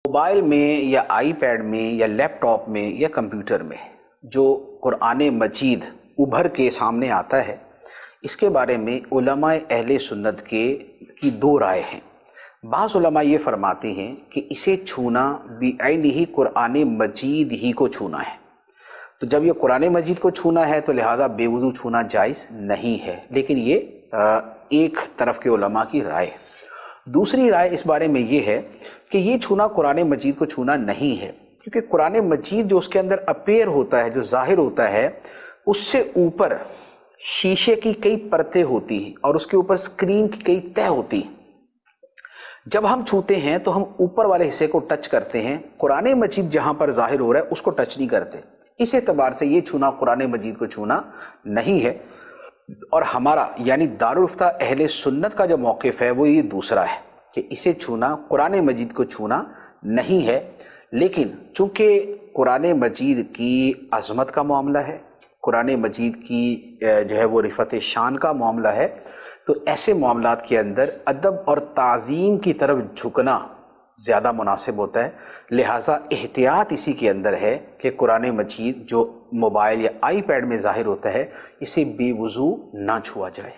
Mobile میں یا آئی paid میں یا لیپ ٹاپ میں یا کمپیوٹر میں جو قرآن مجید ابھر کے سامنے آتا ہے، اس کے بارے میں علماء اہل سنت کی دو رائے ہیں۔ بعض علماء یہ فرماتے ہیں کہ اسے چھونا بعینہ قرآن مجید ہی کو چھونا ہے، تو جب یہ قرآن مجید کو چھونا ہے تو لہذا بے وضو چھونا جائز نہیں ہے، لیکن یہ ایک طرف کے علماء کی رائے ہے۔ دوسری رائے اس بارے میں یہ ہے کہ یہ چھونا قرآن مجید کو چھونا نہیں ہے، کیونکہ قرآن مجید جو اس کے اندر اپیئر ہوتا ہے، جو ظاہر ہوتا ہے، اس سے اوپر شیشے کی کئی پرتیں ہوتی ہیں اور اس کے اوپر اسکرین کی کئی تہہ ہوتی ہیں۔ جب ہم چھوتے ہیں تو ہم اوپر والے حصے کو ٹچ کرتے ہیں، قرآن مجید جہاں پر ظاہر ہو رہا ہے اس کو ٹچ نہیں کرتے۔ اس اعتبار سے یہ چھونا قرآن مجید کو چھونا نہیں ہے، اور ہمارا یعنی دارالافتاء اہل سنت کا جو موقف ہے وہ یہ دوسرا ہے کہ اسے چھونا قرآن مجید کو چھونا نہیں ہے۔ لیکن چونکہ قرآن مجید کی عظمت کا معاملہ ہے، قرآن مجید کی جو ہے وہ رفعت شان کا معاملہ ہے، تو ایسے معاملات کے اندر ادب اور تعظیم کی طرف جھکنا زیادہ مناسب ہوتا ہے، لہٰذا احتیاط اسی کے اندر ہے کہ قرآن مجید جو موبائل یا آئی پیڈ میں ظاہر ہوتا ہے اسے بے وضو نہ چھوا جائے۔